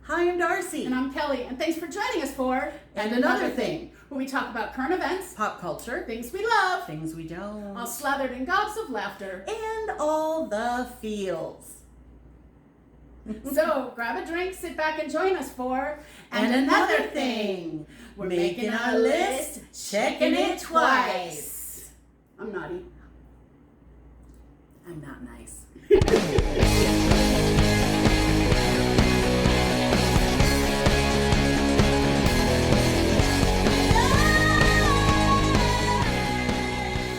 Hi, I'm Darcy. And I'm Kelly, and thanks for joining us for And Another Thing, where we talk about current events, pop culture, things we love, things we don't, all slathered in gobs of laughter, and all the feels. So grab a drink, sit back, and join us for And Another Thing. We're making our list, checking it twice. I'm naughty. I'm not nice.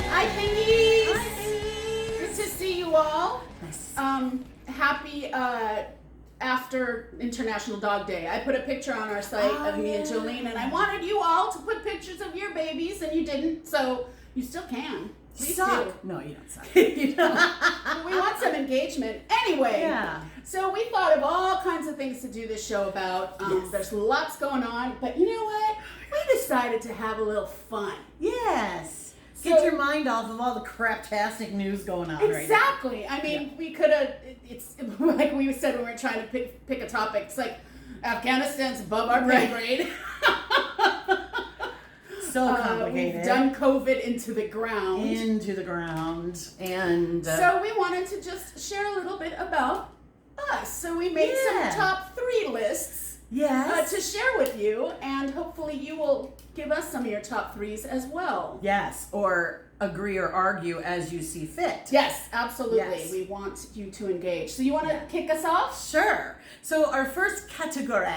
Hi, thingies. Good to see you all. Nice. Happy after International Dog Day. I put a picture on our site of me and Jolene, and I wanted you all to put pictures of your babies, and you didn't, so you still can. Please suck. do. No, you don't suck. You know, we want some engagement. Anyway, Yeah. So we thought of all kinds of things to do this show about. Yes. There's lots going on, but you know what? We decided to have a little fun. Yes. So- Get your mind off of all the craptastic news going on right now. Exactly. I mean, we could have, it's like we said when we were trying to pick a topic, it's like Afghanistan's above our pay grade. So complicated. We've done COVID into the ground. Into the ground. And So we wanted to just share a little bit about us. So we made some top 3 lists yes. to share with you, and hopefully you will give us some of your top 3s as well. Yes, or agree or argue as you see fit. Yes, absolutely. Yes. We want you to engage. So you want to kick us off? Sure. So our first category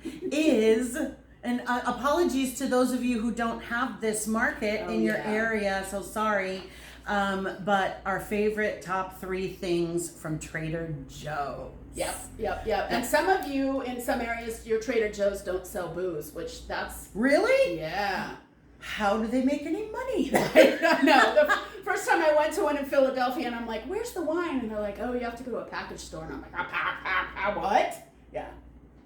is, and apologies to those of you who don't have this market in your area, so sorry, but our favorite top 3 things from Trader Joe's. Yep. And some of you in some areas, your Trader Joe's don't sell booze, which that's... Really? Yeah. How do they make any money? No, the first time I went to one in Philadelphia, and I'm like, where's the wine? And they're like, oh, you have to go to a package store. And I'm like, what? Yeah.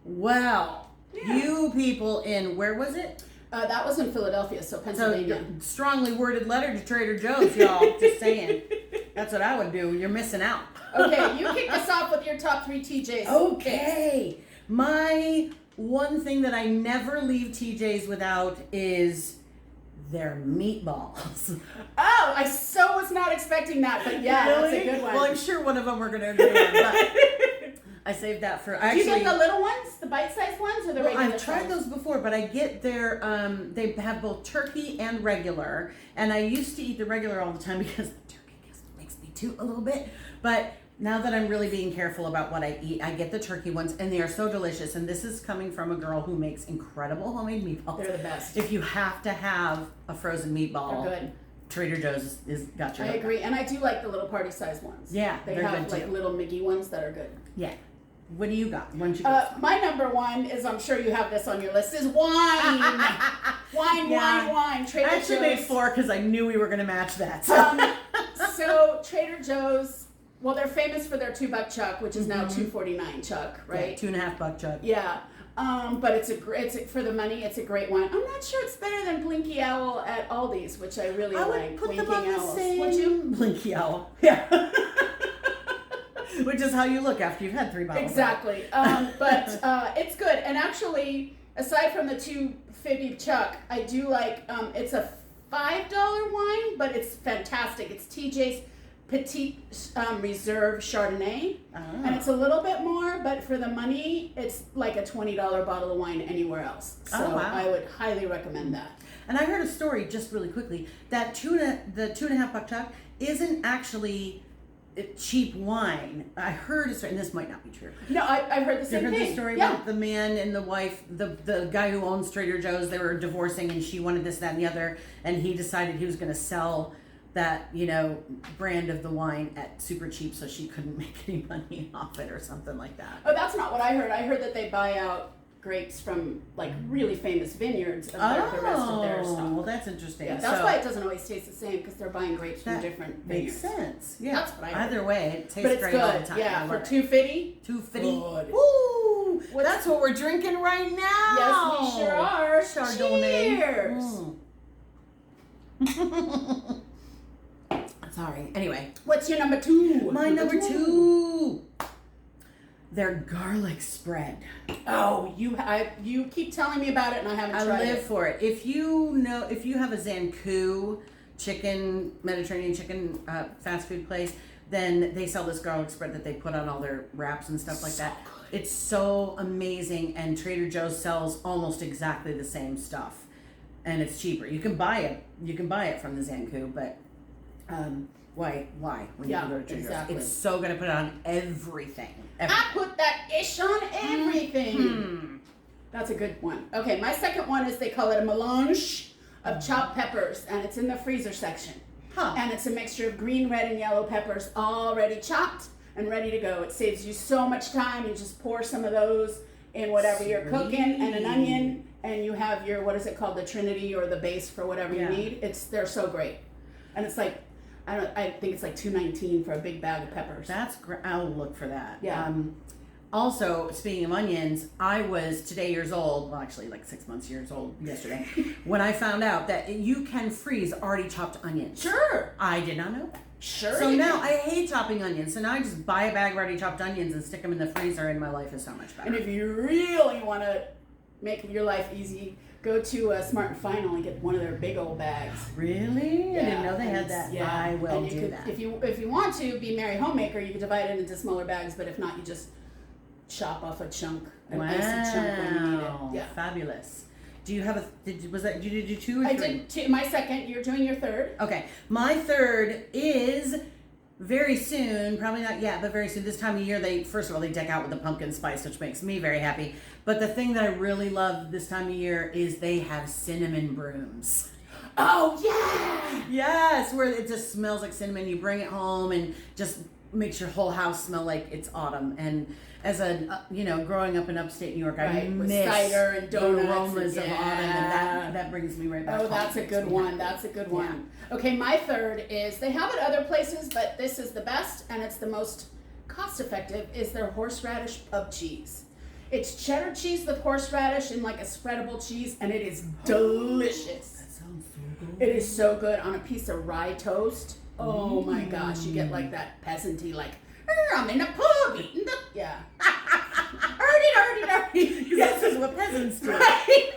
Well, you people in, where was it? That was in Philadelphia, so Pennsylvania. So, strongly worded letter to Trader Joe's, y'all. Just saying. That's what I would do. You're missing out. Okay, you kick us off with your top 3 TJs. Okay. My one thing that I never leave TJ's without is their meatballs. Oh, I so was not expecting that, but yeah, Really? that's a good one. Well, I'm sure one of them we're going to agree on, but I saved that for Do you get the little ones, the bite-sized ones, or the regular I've tried those before, but I get their, they have both turkey and regular, and I used to eat the regular all the time because the turkey makes me toot a little bit, but now that I'm really being careful about what I eat, I get the turkey ones, and they are so delicious, and this is coming from a girl who makes incredible homemade meatballs. They're the best. If you have to have a frozen meatball, They're good. Trader Joe's is got your I agree, and I do like the little party-sized ones. Yeah, they they're have good like too. little Miggy ones that are good. Yeah. What do you got? Why don't you go? My number 1 is, I'm sure you have this on your list, is wine. Wine. Trader I actually Joe's. made 4 because I knew we were going to match that. So Trader Joe's, well, they're famous for their $2 chuck, which is now $2.49 chuck, right? Yeah, $2.50 chuck. Yeah. But it's for the money, it's a great one. I'm not sure it's better than Blinky Owl at Aldi's, which I really I would like. put Blinking them on the Owls. same. Would you? Blinky Owl. Yeah. Which is how you look after you've had 3 bottles. Exactly. But it's good. And actually, aside from the $2.50 chuck, I do like, it's a $5 wine, but it's fantastic. It's TJ's Petite Reserve Chardonnay. And it's a little bit more, but for the money, it's like a $20 bottle of wine anywhere else. So I would highly recommend that. And I heard a story, just really quickly, that the $2.50 chuck isn't actually cheap wine. I heard a story, and this might not be true. No, I've heard the same You heard thing. the story about the man and the wife, the guy who owns Trader Joe's, they were divorcing, and she wanted this, that, and the other, and he decided he was going to sell that, brand of the wine at super cheap so she couldn't make any money off it or something like that. Oh, that's not what I heard. I heard that they buy out grapes from like really famous vineyards and the rest of their stuff. Well, that's interesting. Yeah, that's why it doesn't always taste the same, because they're buying grapes from different vineyards. Makes sense. Yeah. That's what I heard. Either way, it tastes But it's great good. all the time. Yeah, for $2.50. $2.50. Good. Woo! That's what we're drinking right now. Yes, we sure are. Chardonnay. Cheers. Sorry. Anyway. What's your number 2? My number 2. their garlic spread. Oh, you keep telling me about it, and I haven't tried it. I live for it. If you have a Zankou Mediterranean chicken fast food place, then they sell this garlic spread that they put on all their wraps and stuff like that. Good. It's so amazing, and Trader Joe's sells almost exactly the same stuff, and it's cheaper. You can buy it from the Zankou, but why when you go to Trader exactly. Joe's? It's so good. I put it on everything. I put that ish on everything. Mm-hmm. That's a good one. Okay, my second one is they call it a melange of chopped peppers, and it's in the freezer section. Huh. And it's a mixture of green, red, and yellow peppers already chopped and ready to go. It saves you so much time. You just pour some of those in whatever you're cooking, and an onion, and you have your, what is it called, the Trinity or the base for whatever you need. They're so great. And it's like, I think it's like $2.19 for a big bag of peppers. That's great. I'll look for that. Yeah. Also, speaking of onions, I was today years old, well actually like 6 months years old yesterday, when I found out that you can freeze already chopped onions. Sure. I did not know that. Sure. So now I hate chopping onions. So now I just buy a bag of already chopped onions and stick them in the freezer, and my life is so much better. And if you really want to make your life easy, go to Smart and Final and get one of their big old bags. Really? Yeah. I didn't know they had that. Yeah. I will and you do could, that. If you want to be Mary Homemaker, you can divide it into smaller bags, but if not, you just chop off a chunk, an icy chunk when you need it. Yeah. Fabulous. Do you have did you do two or I three? did two. My second. You're doing your third. Okay. My third is very soon, probably not yet, but very soon. This time of year, first of all, they deck out with the pumpkin spice, which makes me very happy. But the thing that I really love this time of year is they have cinnamon brooms. Oh, yeah! Yes, where it just smells like cinnamon. You bring it home and just makes your whole house smell like it's autumn. And as growing up in upstate New York, I With miss cider and the donuts aromas and, of autumn, and that brings me right back. Oh, that's a good one. That's a good one. Okay, my third is, they have it other places, but this is the best, and it's the most cost-effective, is their horseradish pub cheese. It's cheddar cheese with horseradish and like a spreadable cheese, and it is delicious. That sounds so good. It is so good on a piece of rye toast. Oh my gosh, you get like that peasanty, like, I'm in a pub eating the, yeah. Arty. This is what peasants do. Right?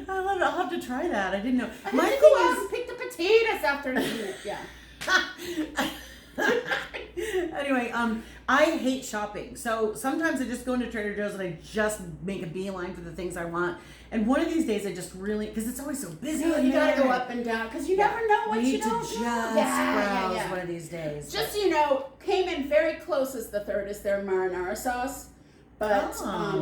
I love it. I'll have to try that. I didn't know. I had to go out and pick the potatoes after eating it. Yeah. Anyway, I hate shopping. So sometimes I just go into Trader Joe's and I just make a beeline for the things I want. And one of these days I just really, because it's always so busy. You gotta go up and down because you never know what you don't just know. browse one of these days. Just so you know, came in very close as the third is their marinara sauce, but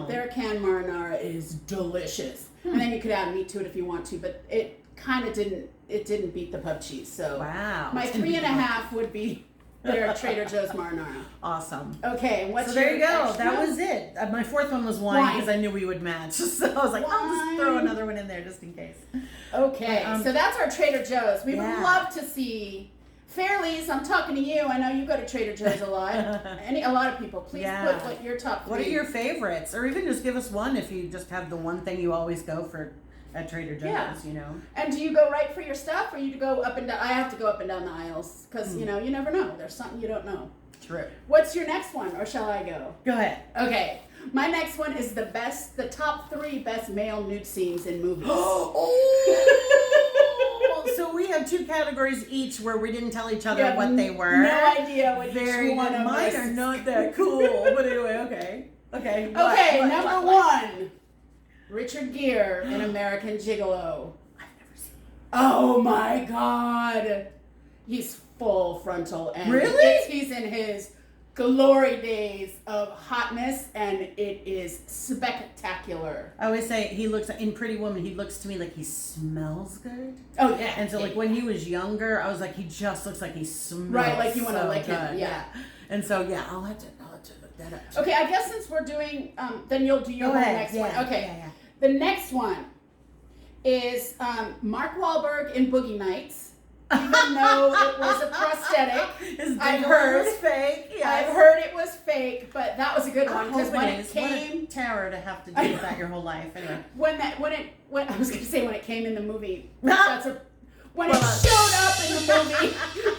their canned marinara is delicious. And then you could add meat to it if you want to, but it kind of didn't beat the pub cheese. So wow, my 3.5 would be their Trader Joe's marinara. Awesome. Okay, what's so there you go. extra? That was it. My fourth one was wine because I knew we would match. So I was like, I'll just throw another one in there just in case. Okay, so that's our Trader Joe's. We would Yeah. love to see Fairlies. I'm talking to you. I know you go to Trader Joe's a lot. A lot of people. Please put what your top 3. What are your favorites? Or even just give us one if you just have the one thing you always go for at Trader Joe's, you know. And do you go right for your stuff, or you go up and down? I have to go up and down the aisles because you never know. There's something you don't know. True. What's your next one, or shall I go? Go ahead. Okay, my next one is the top 3 best male nude scenes in movies. So we have 2 categories each where we didn't tell each other have what they were. No idea what Very each one good. of Mine us. are not that cool. But anyway, okay. Okay, What? number 1. Richard Gere in American Gigolo. I've never seen it. Oh my God. He's full frontal. And Really? he's in his glory days of hotness, and it is spectacular. I always say he looks, in Pretty Woman, he looks to me like he smells good. Oh, yeah. And so like when he was younger, I was like, he just looks like he smells Right, like you want to so lick him. good. Yeah. And so, I'll have to look that up. Okay, I guess since we're doing, then you'll do your Go ahead. next Yeah, one. Okay. yeah. The next one is Mark Wahlberg in Boogie Nights. Even though it was a prosthetic, I've heard was fake. Yes. I've heard it was fake, but that was a good one because when it What came, a terror to have to do with that your whole life. Anyway, when I was going to say when it came in the movie, When it showed up in the movie,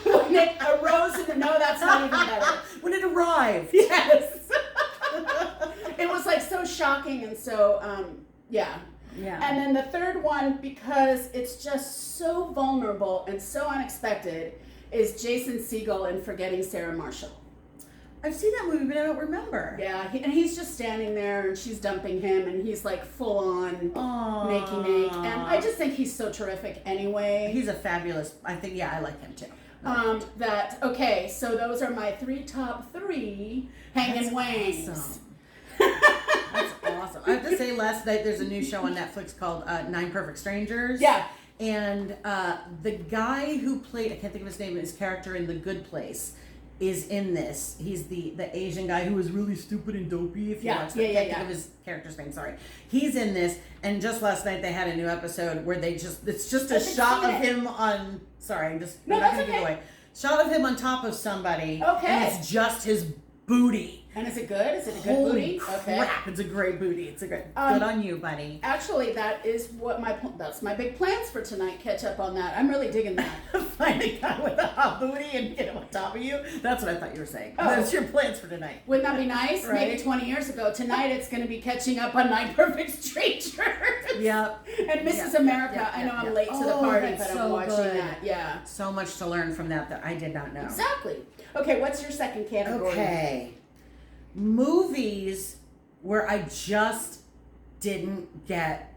when it arose in the, no, that's not even better. When it arrived. Yes. It was like so shocking and so, yeah. Yeah. And then the third one, because it's just so vulnerable and so unexpected, is Jason Segel in Forgetting Sarah Marshall. I've seen that movie, but I don't remember. Yeah, and he's just standing there, and she's dumping him, and he's like full on nakey. And I just think he's so terrific anyway. He's a fabulous, I think, yeah, I like him too. Okay, so those are my top three hanging wangs. Awesome. That's awesome. I have to say, last night there's a new show on Netflix called 9 Perfect Strangers. Yeah. And the guy who played, I can't think of his name, his character in The Good Place, is in this. He's the Asian guy who was really stupid and dopey. If you watch that, I can't think of his character's name. Sorry, he's in this. And just last night they had a new episode where it's just a shot of him on. Sorry, I'm just not gonna give it away. Shot of him on top of somebody. Okay, and it's just his booty. And is it good? Is it a good Holy booty? Crap, Okay. It's a great booty. It's a great. Good on you, buddy. Actually, that is what that's my big plans for tonight. Catch up on that. I'm really digging that. Find a guy with a hot booty and get him on top of you. That's what I thought you were saying. Oh. That's your plans for tonight. Wouldn't that be nice? Right? Maybe 20 years ago. Tonight it's going to be catching up on 9 Perfect Strangers. Yep. And Mrs. America. I know I'm late to the party, but I'm watching that. Yeah. So much to learn from that I did not know. Exactly. Okay, what's your second category? Okay. Movies where I just didn't get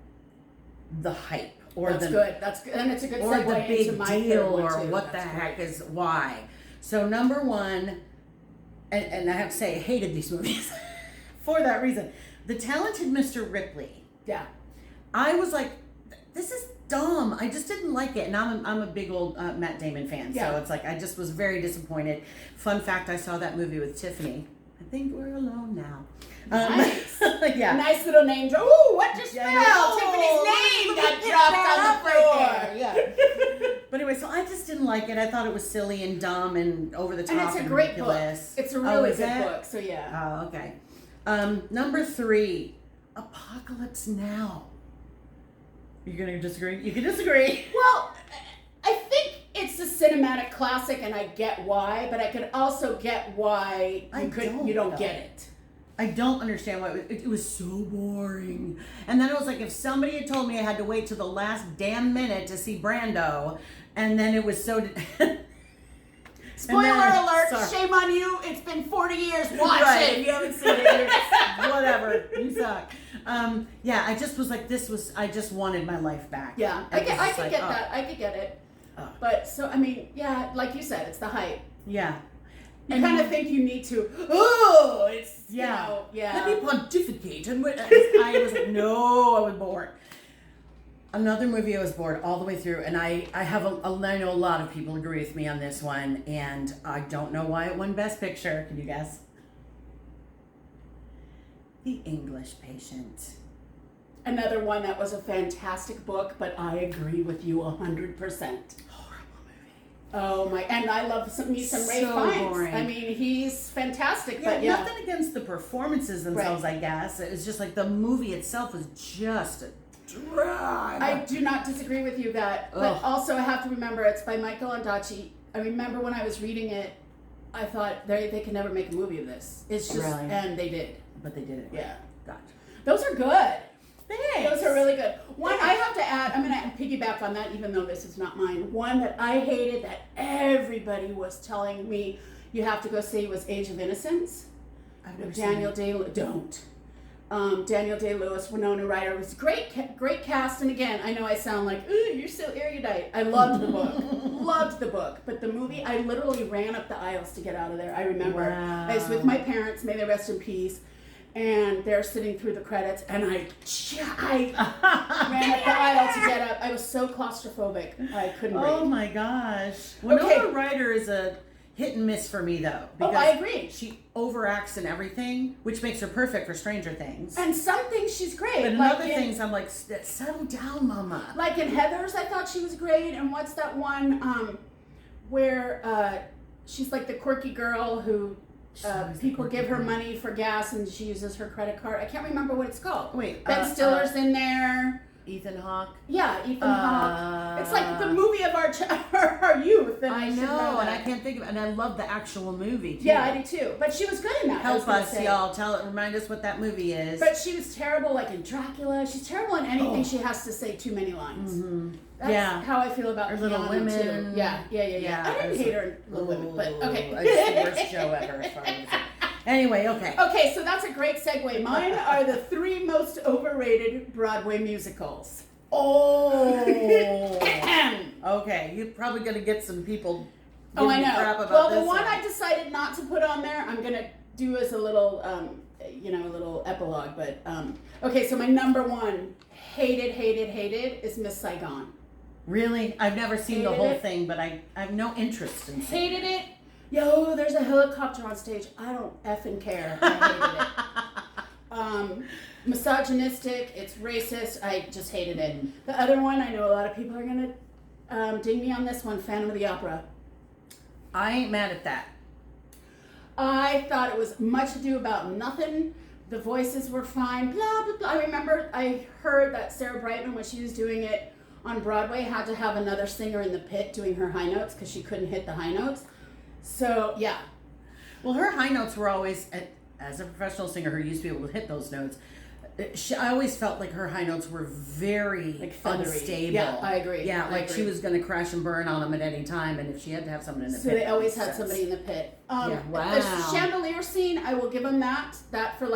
the hype or That's good. That's good. And it's a good or segue the into big my third deal one, or too. what That's the heck great. is why. So number one, and I have to say I hated these movies for that reason. The Talented Mr. Ripley. Yeah. I was like, this is dumb. I just didn't like it. And I'm a big old Matt Damon fan. Yeah. So it's like, I just was very disappointed. Fun fact, I saw that movie with Tiffany. I think we're alone now. Nice. Yeah. Nice little name drop. Ooh, what just Yeah, spelled? oh, Tiffany's name got dropped on the floor. Right there. Yeah. But anyway, so I just didn't like it. I thought it was silly and dumb and over the top And it's a great ridiculous. book. It's a really is good it? book. So yeah. Oh, okay. Number 3, Apocalypse Now. You're gonna disagree? You can disagree. Well, I think it's a cinematic classic, and I get why, but I could also get why you don't get it. I don't understand why it was so boring. And then it was like if somebody had told me I had to wait till the last damn minute to see Brando, and then it was so. Spoiler alert! Sorry. Shame on you. It's been 40 years. Watch it. If you haven't seen it, whatever. You suck. Yeah, I just was like, I just wanted my life back. Yeah, I could get that. I could get it. Oh. But so I mean, yeah, like you said, it's the hype. Yeah. You kind of think you need to. Oh, it's yeah. You know, yeah. Let me pontificate. And I was like, no, I was bored. Another movie I was bored all the way through, and I know a lot of people agree with me on this one, and I don't know why it won Best Picture. Can you guess? The English Patient. Another one that was a fantastic book, but I agree with you 100%. Oh my! And I love some Ray Fiennes. Boring. I mean, he's fantastic. Yeah, but yeah, nothing against the performances themselves. Right. I guess it was just like the movie itself was just a drag. I do not disagree with you that, but also I have to remember it's by Michael Ondaatje. I remember when I was reading it, I thought they could never make a movie of this. It's just, really? And they did. But they did it. Yeah, gotcha. Those are good. Thanks. Those are really good. One I have to add, I'm going to piggyback on that even though this is not mine. One that I hated that everybody was telling me you have to go see was Age of Innocence. With Daniel Day-Lewis. Don't. Daniel Day-Lewis, Winona Ryder. It was great cast. And again, I know I sound like, ooh, you're so erudite. I loved the book. Loved the book. But the movie, I literally ran up the aisles to get out of there. I remember. Wow. I was with my parents, may they rest in peace. And they're sitting through the credits, and I ran up the aisle to get up. I was so claustrophobic, I couldn't breathe. Oh my gosh. Winona Ryder is a hit and miss for me, though. Because I agree. She overacts in everything, which makes her perfect for Stranger Things. And some things she's great. But in other things, I'm like, settle down, mama. Like in Heathers, I thought she was great. And what's that one where she's like the quirky girl who... people give her money for gas and she uses her credit card. I can't remember what it's called. Wait, Ben Stiller's in there. Ethan Hawke. Yeah, Ethan Hawke. It's like the movie of our youth. And I know, and I can't think of it. And I love the actual movie, too. Yeah, I do too. But she was good in that. Help us, y'all. Remind us what that movie is. But she was terrible, like in Dracula. She's terrible in anything she has to say too many lines. Mm-hmm. That's how I feel about her Little Women. Too. Yeah. I didn't hate her in Little Women, but okay. It's the worst show ever, as far as I'm concerned. Anyway, okay. Okay, so that's a great segue. Mine are the 3 most overrated Broadway musicals. Oh. Okay, you're probably going to get some people I know. Crap about Well, the this one I decided not to put on there, I'm going to do as a little, a little epilogue. But, okay, so my number 1, hated, is Miss Saigon. Really? I've never seen the whole thing, but I have no interest in seeing it. Hated it. Yo, there's a helicopter on stage. I don't effing care. I hated it. Misogynistic. It's racist. I just hated it. The other one, I know a lot of people are going to ding me on this one, Phantom of the Opera. I ain't mad at that. I thought it was much ado about nothing. The voices were fine. Blah, blah, blah. I remember I heard that Sarah Brightman, when she was doing it on Broadway, had to have another singer in the pit doing her high notes because she couldn't hit the high notes. So, yeah. Well, her high notes were always, as a professional singer who used to be able to hit those notes, I always felt like her high notes were very unstable. Yeah, I agree. Yeah, like she was going to crash and burn on them at any time, and if she had to have someone in the pit. So they always had somebody in the pit. Wow. The chandelier scene, I will give them that. That for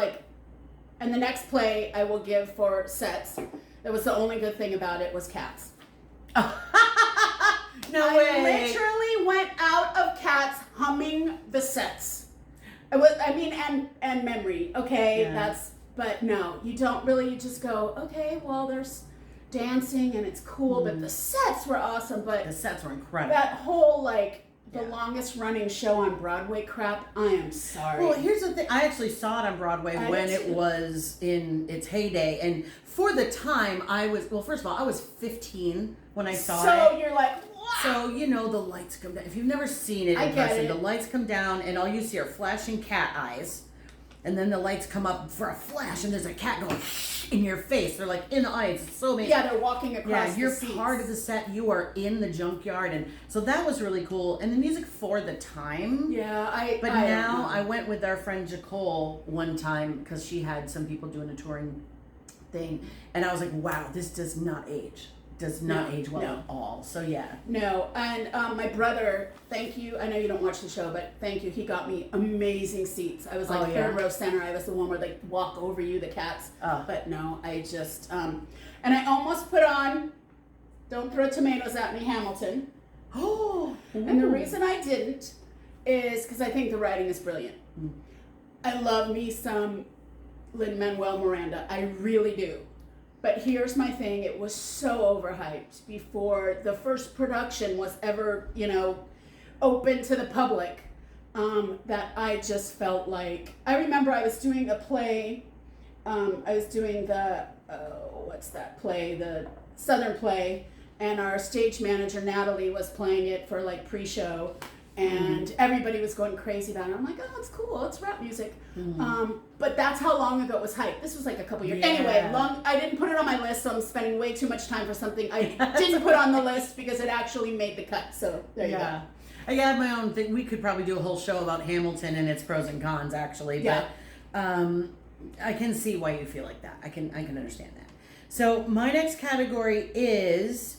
and the next play I will give for sets. That was the only good thing about it was Cats. No I way. literally went out of Cats humming the sets. And Memory. Okay, Yeah. but no, you don't really. You just go, okay, well, there's dancing and it's cool, but the sets were awesome. But the sets were incredible. that whole the longest running show on Broadway crap. I am sorry. Well, here's the thing. I actually saw it on Broadway when it was in its heyday, and for the time, first of all, I was 15 when I saw it. So you're like, wow. So, the lights come down. If you've never seen it in person, the lights come down and all you see are flashing cat eyes. And then the lights come up for a flash and there's a cat going in your face. They're like in the eyes. It's so amazing. Yeah, they're walking across you're the seats. part of the set. You are in the junkyard. And so that was really cool. And the music for the time. Yeah, I went with our friend Jacole one time because she had some people doing a touring thing. And I was like, wow, this does not age. Does not age well at all. So yeah. No, and my brother, thank you. I know you don't watch the show, but thank you. He got me amazing seats. I was third row center. I was the one where they walk over you, the cats. But no, I just and I almost put on Don't Throw Tomatoes at Me, Hamilton. Oh. And the reason I didn't is because I think the writing is brilliant. I love me some Lin-Manuel Miranda. I really do. But here's my thing, it was so overhyped before the first production was ever, open to the public, that I just felt like, I remember I was doing a play, I was doing the Southern play, and our stage manager, Natalie, was playing it for pre-show, and everybody was going crazy about it. I'm like, oh, it's cool, it's rap music. But that's how long ago it was hyped. This was a couple years. Yeah. Anyway, I didn't put it on my list, so I'm spending way too much time for something I didn't put on the list because it actually made the cut. So there you go. I have my own thing. We could probably do a whole show about Hamilton and its pros and cons, actually. But I can see why you feel like that. I can understand that. So my next category is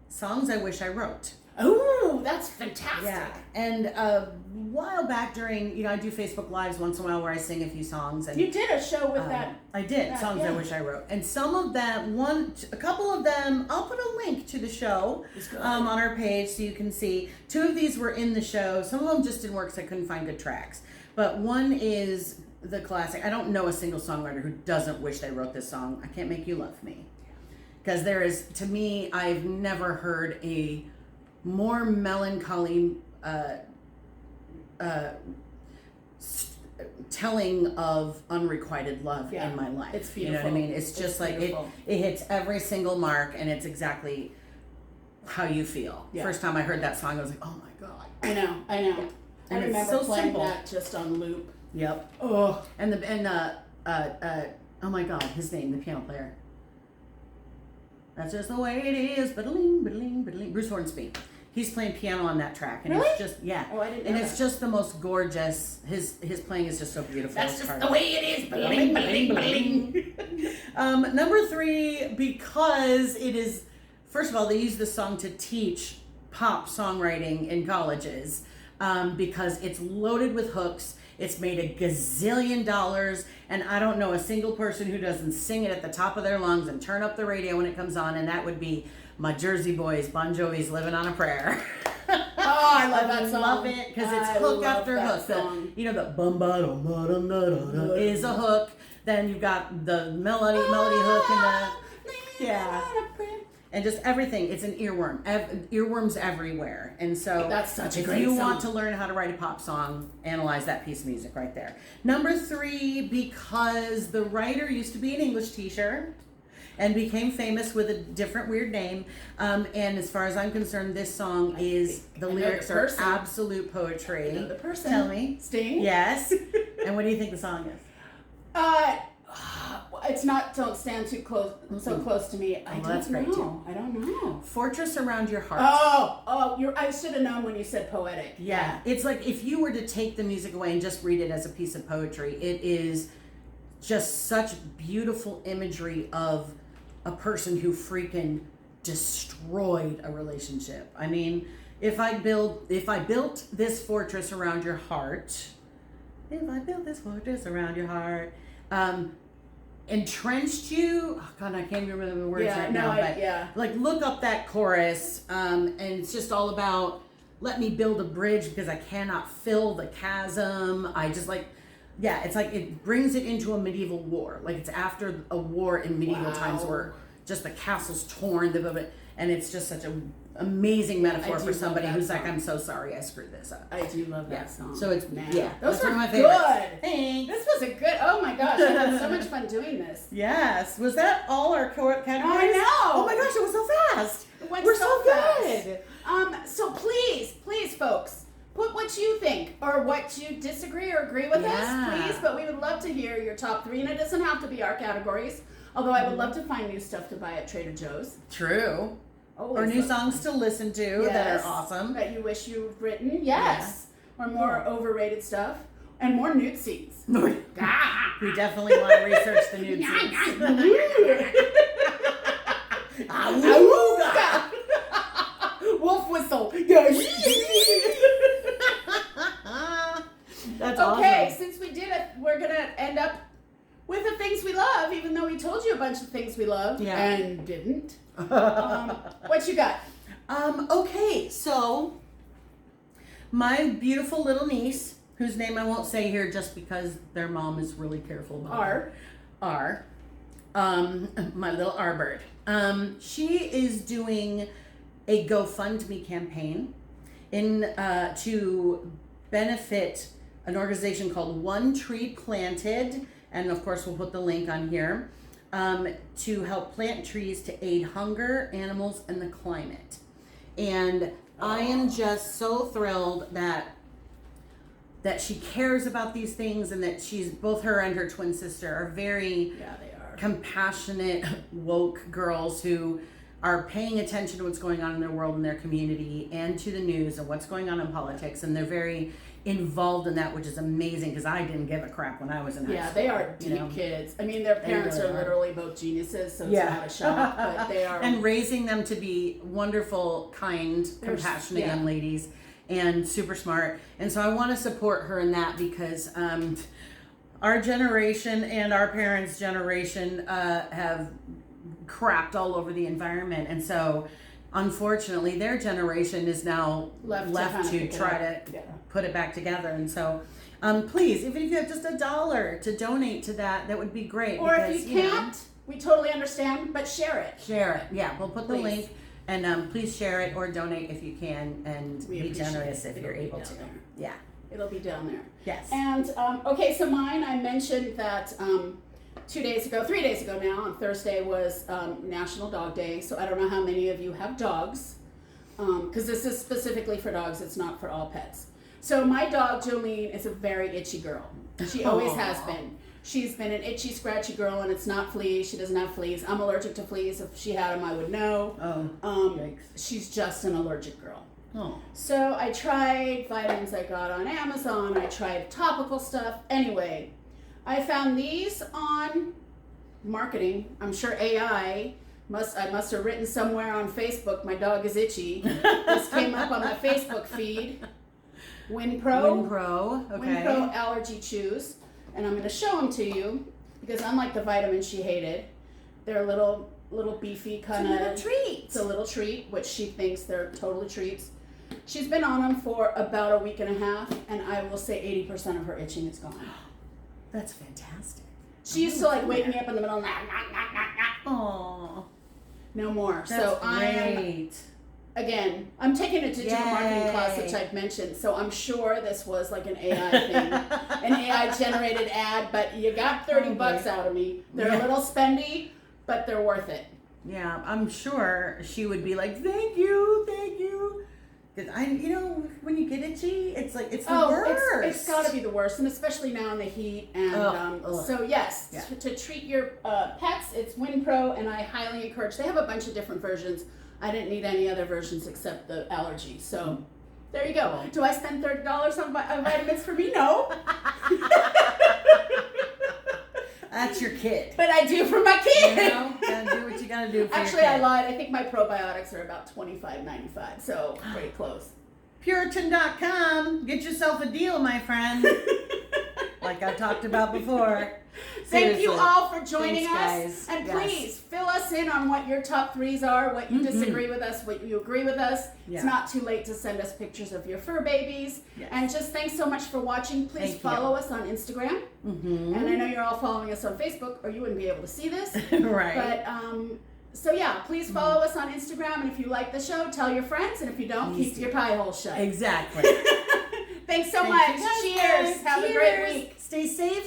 songs I wish I wrote. Oh, that's fantastic. Yeah, and a while back during, I do Facebook Lives once in a while where I sing a few songs. And you did a show with that. I did, songs I wish I wrote. And some of them, a couple of them, I'll put a link to the show on our page so you can see. 2 of these were in the show. Some of them just didn't work because I couldn't find good tracks. But one is the classic. I don't know a single songwriter who doesn't wish they wrote this song. I Can't Make You Love Me. Because to me, I've never heard a more melancholy telling of unrequited love in my life. It's beautiful. You know what I mean? It's just it hits every single mark, and it's exactly how you feel. Yeah. First time I heard that song, I was like, oh my God. I know. Yeah. And I it's remember so playing simple. that just on loop. Yep. Oh. And oh my God, his name, the piano player. That's just the way it is. Ba-da-ling, ba-da-ling, ba-da-ling. Bruce Hornsby. He's playing piano on that track, and Really? it's just Oh, I didn't know and that. it's just the most gorgeous. His playing is just so beautiful. That's It's just hard. the way it is. Bling, bling, bling. Number 3, because it is, first of all, they use this song to teach pop songwriting in colleges, because it's loaded with hooks. It's made a gazillion dollars, and I don't know a single person who doesn't sing it at the top of their lungs and turn up the radio when it comes on, and that would be my Jersey Boys, Bon Jovi's "Living on a Prayer." Oh, I love that song. I love it because it's I hook love after that hook. song. The bum ba dum ba dum da da da is a hook. Then you've got the melody hook and and just everything. It's an earworm. Earworms everywhere. And so that's such a if great you song. want to learn how to write a pop song, analyze that piece of music right there. Number 3, because the writer used to be an English teacher and became famous with a different weird name. And as far as I'm concerned, this song is, the lyrics are absolute poetry. I know the person. Tell me. Sting? Yes. And what do you think the song is? It's not "Don't Stand Too Close," so close to me. I that's don't great, know. too. I don't know. Fortress Around Your Heart. I should have known when you said poetic. Yeah, it's like if you were to take the music away and just read it as a piece of poetry, it is just such beautiful imagery of a person who freaking destroyed a relationship. I mean, if I built this fortress around your heart, entrenched you. Oh God, I can't even remember the words now. Like, look up that chorus, and it's just all about let me build a bridge because I cannot fill the chasm. I just like, it's like it brings it into a medieval war. Like it's after a war in medieval times where just the castle's torn, and it's just such an amazing metaphor for somebody who's like, I'm so sorry I screwed this up. I do love that song. So it's those are are my favorites. good. Thanks. This was a good. Oh my gosh, I had so much fun doing this. Yes. Was that all our categories? I know. Oh my gosh, it was so fast. We're so good. So please, folks, put what you think or what you disagree or agree with us, please. But we would love to hear your top 3, and it doesn't have to be our categories. Although I would love to find new stuff to buy at Trader Joe's. True. Always or new songs to listen to that are awesome. That you wish you've written. Yes. Yeah. Or more overrated stuff. And more nude scenes. We definitely want to research the nude scenes. Wolf whistle. That's okay, awesome. since we did it, we're going to end up with the things we love, even though we told you a bunch of things we loved and didn't. What you got? Okay, so my beautiful little niece, whose name I won't say here just because their mom is really careful about R, my little R bird. She is doing a GoFundMe campaign to benefit an organization called One Tree Planted, and of course we'll put the link on here, to help plant trees to aid hunger, animals, and the climate. And I am just so thrilled that she cares about these things, and that both her and her twin sister are very compassionate, woke girls who are paying attention to what's going on in their world and their community and to the news and what's going on in politics, and they're very involved in that, which is amazing because I didn't give a crap when I was in high school. They are deep kids. I mean, their parents are literally both geniuses, so it's not a shock, but they are. And raising them to be wonderful, kind, compassionate young ladies and super smart. And so I want to support her in that because our generation and our parents' generation have crapped all over the environment, and so unfortunately their generation is now left to try to put it back together. And so please, even if you have just $1 to donate to that would be great. Or if you can't, we totally understand, but share it. We'll put the link, and please share it or donate if you can, and be generous if you're able to. It'll be down there. Yes. And okay, so mine, I mentioned that 3 days ago now, on Thursday was National Dog Day. So I don't know how many of you have dogs, because this is specifically for dogs. It's not for all pets. So my dog, Jolene, is a very itchy girl. She always has been. She's been an itchy, scratchy girl, and it's not fleas. She doesn't have fleas. I'm allergic to fleas. If she had them, I would know. Yikes. She's just an allergic girl. Oh. So I tried vitamins I got on Amazon. I tried topical stuff. Anyway, I found these on marketing. I'm sure I must have written somewhere on Facebook, my dog is itchy. This came up on my Facebook feed. WinPro. Okay. WinPro Allergy Chews. And I'm going to show them to you because unlike the vitamins she hated, they're a little beefy kind of. It's a little treat. It's a little treat, which she thinks they're totally treats. She's been on them for about a week and a half, and I will say 80% of her itching is gone. That's fantastic. She used to like wake me up in the middle, Oh. no more. That's So great. I'm taking a digital marketing class, Yay. which I've mentioned. So I'm sure this was like an AI thing, an AI generated ad. But you got $30 out of me. They're a little spendy, but they're worth it. Yeah, I'm sure she would be like, thank you. Because when you get itchy, it's like, it's the worst. It's got to be the worst, and especially now in the heat. And so yes, Yeah. to treat your pets, it's WinPro, and I highly encourage. They have a bunch of different versions. I didn't need any other versions except the allergy. So there you go. Do I spend $30 on vitamins for me? No. That's your kid. But I do for my kid. You know, gotta do what you gotta do for Actually, your I kid. lied. I think my probiotics are about $25.95, so pretty close. Puritan.com. Get yourself a deal, my friend. Like I talked about before. Thank you Seriously. all for joining Thanks, us. guys. And Yes. please fill us in on what your top threes are, what you disagree with us, what you agree with us. Yeah. It's not too late to send us pictures of your fur babies. Yes. And just thanks so much for watching. Please Thank you. follow us on Instagram. Mm-hmm. And I know you're all following us on Facebook, or you wouldn't be able to see this. Right. But so yeah, please follow us on Instagram. And if you like the show, tell your friends. And if you don't, keep your pie hole shut. Exactly. Thanks so Thank much. you guys, Cheers. guys. Have a great Cheers. week. Stay safe.